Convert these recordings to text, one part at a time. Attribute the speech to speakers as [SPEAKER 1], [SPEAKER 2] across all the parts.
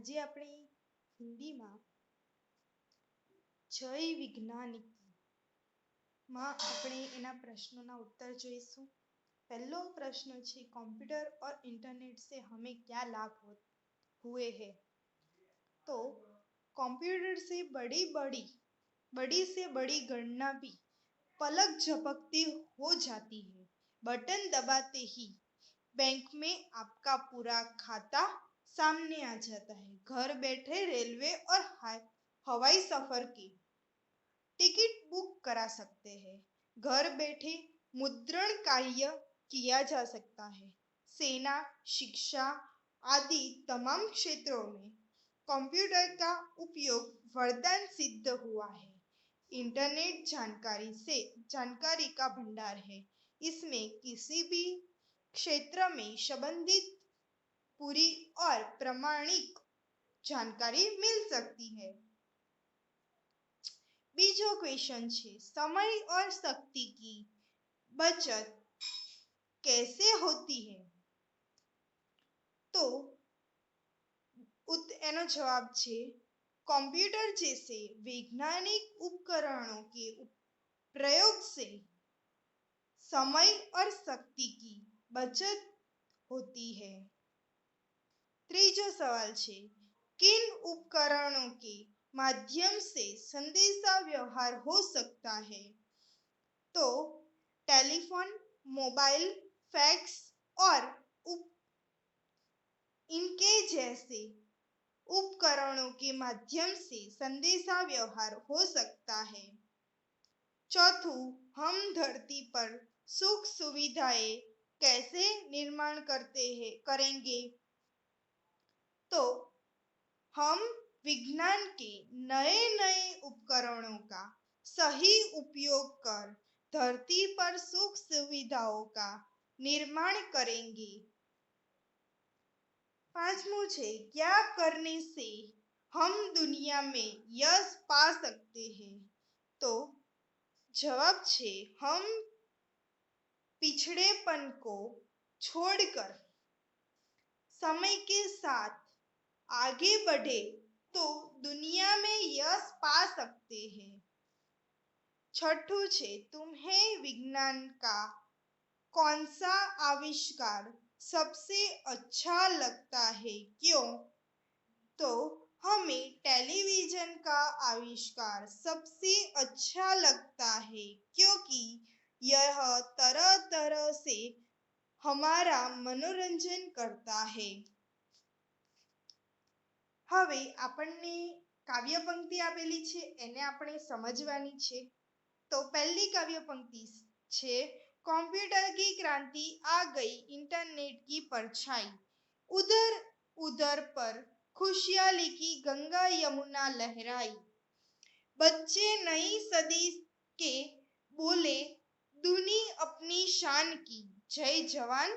[SPEAKER 1] આજે આપણે હિન્દીમાં જય વિજ્ઞાનિકમાં આપણે એના પ્રશ્નોના उत्तर જોઈશું। पहलो प्रश्न है कंप्यूटर और इंटरनेट से हमें क्या लाभ हुए हैं। तो कंप्यूटर से बड़ी से बड़ी गणना भी पलक झपकती हो जाती है। बटन दबाते ही बैंक में आपका पूरा खाता सामने आ जाता है। घर बैठे रेलवे और हवाई सफर की टिकट बुक करा सकते हैं। घर बैठे मुद्रण कार्य किया जा सकता है। सेना, शिक्षा आदि तमाम क्षेत्रों में कंप्यूटर का उपयोग वरदान सिद्ध हुआ है। इंटरनेट जानकारी का भंडार है। इसमें किसी भी क्षेत्र में संबंधित पूरी और प्रामाणिक जानकारी मिल सकती है। बीजो क्वेश्चन है समय और शक्ति की बचत कैसे होती है। तो एनो जवाब है कंप्यूटर जैसे वैज्ञानिक उपकरणों के प्रयोग से समय और शक्ति की बचत होती है। तीसरा सवाल है किन उपकरणों के माध्यम से संदेशा व्यवहार हो सकता है। तो टेलीफोन, मोबाइल, फैक्स और इनके जैसे उपकरणों के माध्यम से संदेशा व्यवहार हो सकता है। चौथु हम धरती पर सुख सुविधाएं कैसे निर्माण करेंगे। तो हम विज्ञान के नए नए उपकरणों का सही उपयोग कर धरती पर सुख सुविधाओं का निर्माण करेंगे। पांचवों है क्या करने से हम दुनिया में यश पा सकते हैं। तो जवाब है हम पिछड़ेपन को छोड़कर समय के साथ आगे बढ़े तो दुनिया में यश पा सकते हैं। छठू है तुम्हें विज्ञान का कौन सा आविष्कार सबसे अच्छा लगता है, क्यों। तो हमें टेलीविजन का आविष्कार सबसे अच्छा लगता है क्योंकि यह तरह तरह से हमारा मनोरंजन करता है। હવે આપણને કાવ્ય પંક્તિ આપેલી છે એને આપણે સમજવાની છે। તો પહેલી કાવ્ય પંક્તિ છે कंप्यूटर की क्रांति आ गई इंटरनेट की परछाई उधर उधर पर खुशहाली की गंगा यमुना लहराई। बच्चे नई सदी के बोले दुनी अपनी शान की जय जवान।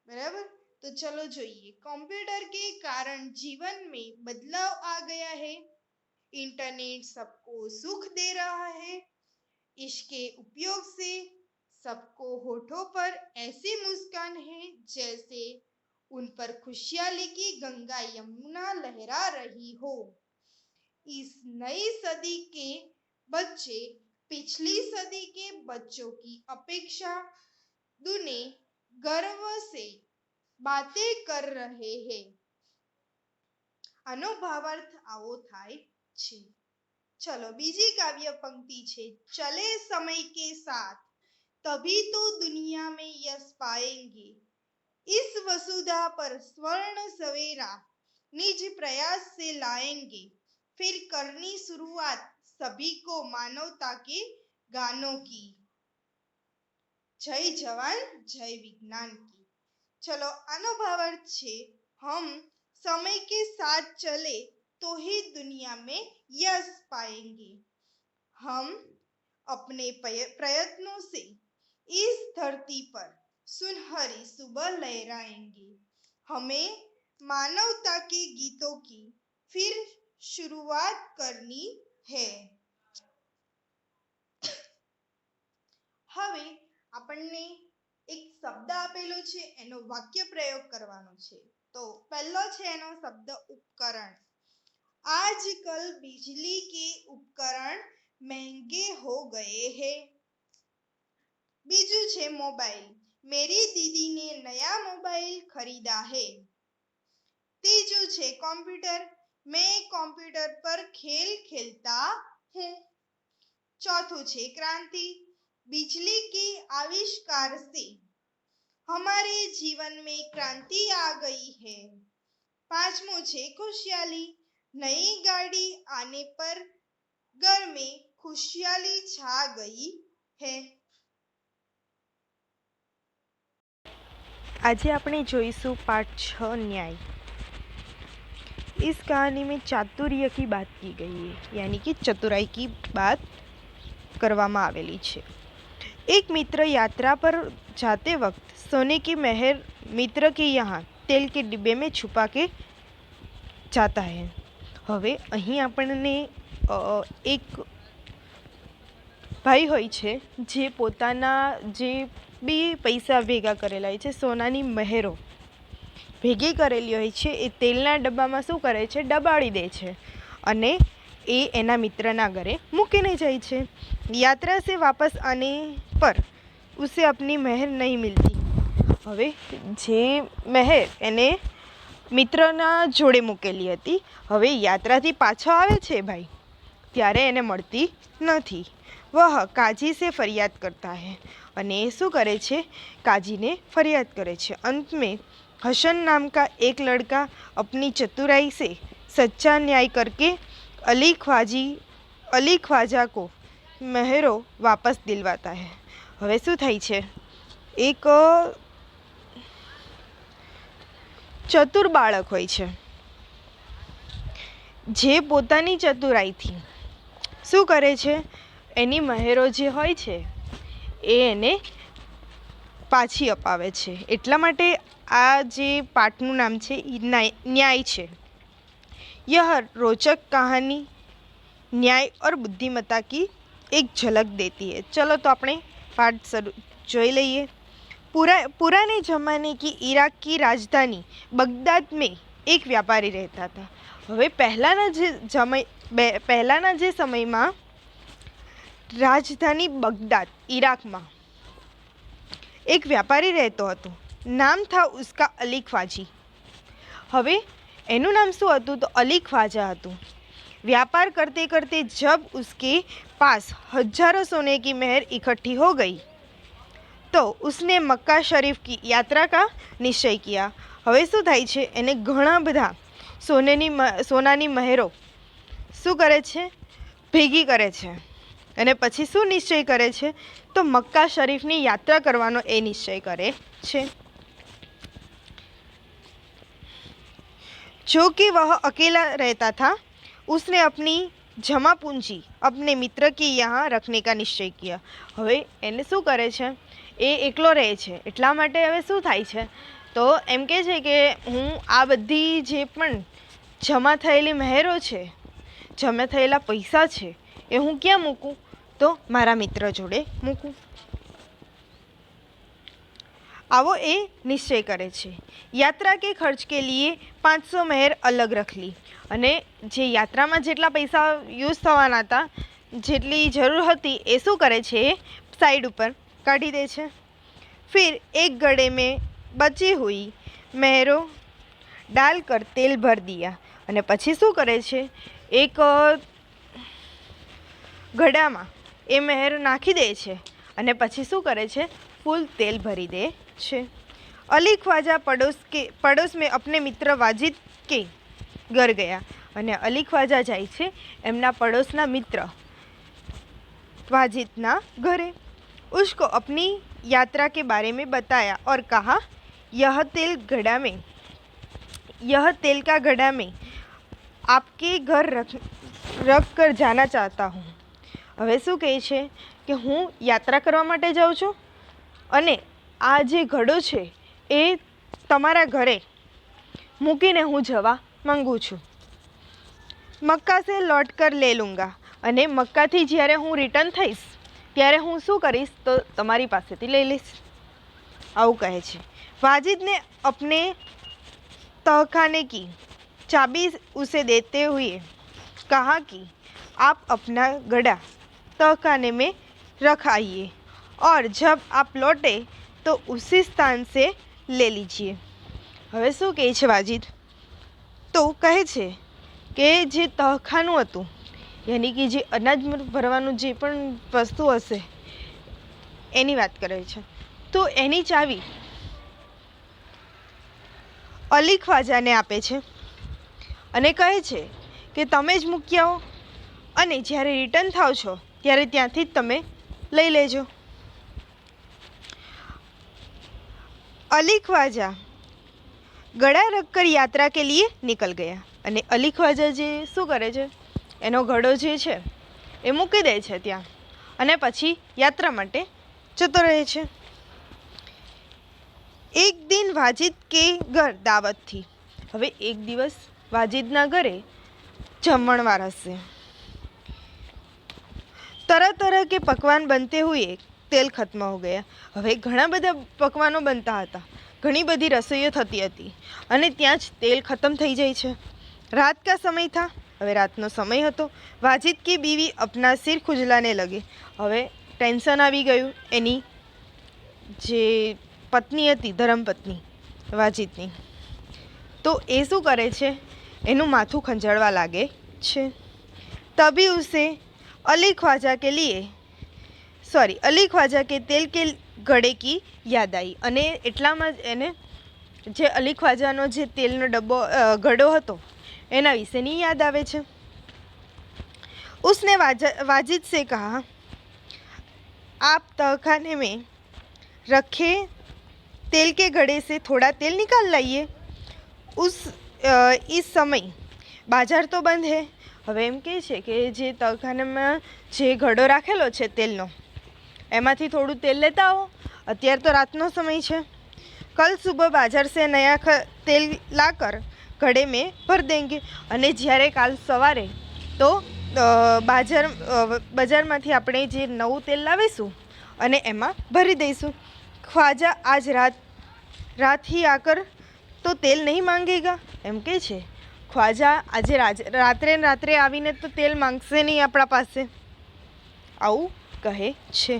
[SPEAKER 1] बराबर। तो चलो જોઈએ कंप्यूटर के कारण जीवन में बदलाव आ गया है। इंटरनेट सबको सुख दे रहा है। इसके उपयोग से सबको होठों पर ऐसी मुस्कान है जैसे उन पर खुशहाली की गंगा यमुना लहरा रही हो। इस नई सदी के बच्चे पिछली सदी के बच्चों की अपेक्षा दुने गर्व से बातें कर रहे हैं। आनो भावार्थ आवो थाय छे। चलो बीजी काव्य पंक्ति छे चले समय के साथ तभी तो दुनिया में यश पाएंगे। इस वसुधा पर स्वर्ण सवेरा निज प्रयास से लाएंगे। फिर करनी शुरुआत सभी को मानवता के गानों की जय जवान जय विज्ञान की। चलो आनो भावार्थ छे हम समय के साथ चले तो ही दुनिया में यश पाएंगे। हम अपने प्रयत्नों से इस धरती पर सुनहरी सुबह लहराएंगे। हमें मानवता के गीतों की फिर शुरुआत करनी है। હવે આપણને એક શબ્દ આપેલો છે એનો વાક્ય પ્રયોગ કરવાનો છે। तो पहला છે એનો શબ્દ ઉપકરણ। आजकल बिजली के उपकरण महंगे हो गए हैं। बीजू छे मोबाइल। मेरी दीदी ने नया मोबाइल खरीदा है। तीजू छे कंप्यूटर। मैं कंप्यूटर पर खेल खेलता हूँ। चौथू छे क्रांति। बिजली के आविष्कार से हमारे जीवन में क्रांति आ गई है। पांचमू छे खुशहाली। नई गाड़ी आने पर घर में खुशहाली छा गई है।
[SPEAKER 2] आज આપણે જોઈશું पाठ 6 न्याय। इस कहानी में चातुर्य की बात की गई है, यानी कि चतुराई की बात करवामा आवेली छे। एक मित्र यात्रा पर जाते वक्त सोने की मेहर मित्र के यहाँ तेल के डिब्बे में छुपा के जाता है। હવે અહીં આપણને એક ભાઈ હોય છે જે પોતાના જે બી પૈસા ભેગા કરેલા હોય છે, સોનાની મહેરો ભેગી કરેલી હોય છે, એ તેલના ડબ્બામાં શું કરે છે, દબાડી દે છે અને એ એના મિત્રના ઘરે મૂકીને જાય છે। यात्रा से वापस आने पर उसे अपनी मेहर नहीं मिलती। હવે જે મહેર એને મિત્રના જોડે મૂકેલી હતી, હવે યાત્રાથી પાછો આવે છે ભાઈ, ત્યારે એને મળતી નથી। वह काजी से फरियाद करता है અને એ શું કરે છે, કાજીને ફરિયાદ કરે છે। अंत में हसन नाम का एक लड़का अपनी चतुराई से सच्चा न्याय करके अली ख्वाजा को मेहरो वापस दिलवाता है। હવે શું થાય છે, એક ચતુર બાળક હોય છે જે પોતાની ચતુરાઈથી શું કરે છે, એની મહેરો જે હોય છે એ એને પાછી અપાવે છે। એટલા માટે આ જે પાઠનું નામ છે એ ન્યાય છે। यह रोचक कहानी न्याय और बुद्धिमत्ता की एक झलक देती है। चलो तो अपने पाठ जोई लईए। पुराने ज़माने की इराक की राजधानी बगदाद में एक व्यापारी रहता था। હવે પહેલાના જે સમયમાં રાજધાની બગદાદ ઈરાકમાં એક વ્યાપારી રહેતો હતો। નામ था उसका अली ख्वाजी। હવે એનું નામ શું હતું, તો અલી ખ્વાજા હતું। व्यापार करते करते जब उसके पास हजारों सोने की मेहर इकट्ठी हो गई तो उसने मक्का शरीफ की यात्रा का निश्चय किया। હવે શું થાય છે, એને ઘણા બધા સોનાની મહેરો શું કરે છે, ભેગી કરે છે અને પછી શું નિશ્ચય કરે છે, તો મક્કા શરીફની યાત્રા કરવાનો એ નિશ્ચય કરે છે। जो कि वह अकेला रहता था, उसने अपनी जमा पूंजी अपने मित्र के यहाँ रखने का निश्चय किया। હવે એને શું કરે છે, એ એકલો રહે છે, એટલા માટે હવે શું થાય છે, તો એમ કહે છે કે હું આ બધી જે પણ જમા થયેલી મહેરો છે, જમા થયેલા પૈસા છે, એ હું ક્યાં મૂકું, તો મારા મિત્ર જોડે મૂકું। आवो ए निश्चय करे छे। यात्रा के खर्च के लिए 500 मेहर अलग रख ली अने जे यात्रा में जेटला पैसा यूज थवाना था, जेटली जरूर हती, ए शुं करे छे, साइड पर काढी दे छे। फिर एक घड़े में बची हुई मेहरों डालकर तेल भर दिया अने पछी शुं करे छे, एक घड़ामां ए मेहर नाखी दे छे अने पछी शुं करे छे, फूल तेल भरी दे छे। अली ख्वाजा पड़ोस में अपने मित्र वाजिद के घर गया अने अली ख्वाजा जाय छे एमना पड़ोसना मित्र वाजिदना घरे। उसको अपनी यात्रा के बारे में बताया और कहा, यह तेल का घड़ा में आपके घर रख कर जाना चाहता हूँ। હવે શું કહે છે કે હું યાત્રા કરવા માટે જાઉં છું અને આ જે ઘડો છે એ તમારા ઘરે મૂકીને હું જવા માંગુ છું। મક્કા સે લौट कर ले लूँगा અને મક્કાથી જ્યારે હું રિટર્ન થઈશ ત્યારે હું શું કરીશ, તો તમારી પાસેથી લઈ લઈશ, આવું કહે છે। વાજિદને अपने तहखाने की चाबी उसे देते हुए कहा कि आप अपना घड़ा तहखाने में रख आइए और जब आप लौटे तो उसी स्थान से ले लीजिए। હવે શું કહે છે વાજિદ? તો કહે છે કે જે તહખાનું હતું, યાની કે જે અનાજ ભરવાનું જે પણ વસ્તુ હશે એની વાત કરે છે, તો એની ચાવી અલી ખ્વાજાને આપે છે અને કહે છે કે તમે જ મૂકી આવો અને જ્યારે રિટર્ન થાવ છો ત્યારે ત્યાંથી જ તમે લઈ લેજો। अली ख्वाजा गड़ा रखकर यात्रा के लिए निकल गया અને અલી ખ્વાજા જે શું કરે છે, એનો ઘડો જે છે એ મૂકી દે છે ત્યાં અને પછી યાત્રા માટે જતો રહે છે। એક દિન વાજિદ કે ઘર દાવત થી, હવે એક દિવસ વાજિદના ઘરે જમણવાર હશે। तरह तरह के पकवान बनते हुए तेल खत्म हो गया। હવે ઘણા બધા પકવાનો બનતા હતા, ઘણી બધી રસોઈઓ થતી હતી અને ત્યાં જ તેલ ખતમ થઈ જાય છે। रात का समय था, હવે રાતનો સમય હતો। વાજિદ की बीवी अपना सिर खुजलाने लगे, હવે ટેન્શન આવી ગયું એની જે પત્ની હતી, ધર્મપત્ની વાજિદની, તો એ શું કરે છે, એનું માથું ખંજાળવા લાગે છે। तभी उसे अली ख्वाजा के तेल के घड़े की याद आई અને એટલામાં જ એને જે અલી ખ્વાજાનો જે તેલનો ઘડો હતો એના વિશેની યાદ આવે છે। उसने वाजिद से कहा, आप तहखाने में रखे तेल के घड़े से थोड़ा तेल निकाल लाइए। इस समय बाजार तो बंद है। હવે એમ કહે છે કે જે તહખાનામાં જે ઘડો રાખેલો છે તેલનો, એમાંથી થોડું તેલ લેતા આવો, અત્યારે તો રાતનો સમય છે। કલ સુબહ બાજાર સે નયા તેલ લાકર ઘડે મેં ભર દેંગે, અને જ્યારે કાલ સવારે તો બજારમાંથી આપણે જે નવું તેલ લાવીશું અને એમાં ભરી દઈશું। ખ્વાજા આજ રાત ही आकर तो तेल नहीं मांगेगा, એમ કહે છે ખ્વાજા આજે રાત્રે આવીને તો તેલ માંગશે નહીં આપણા પાસે, આવું કહે છે।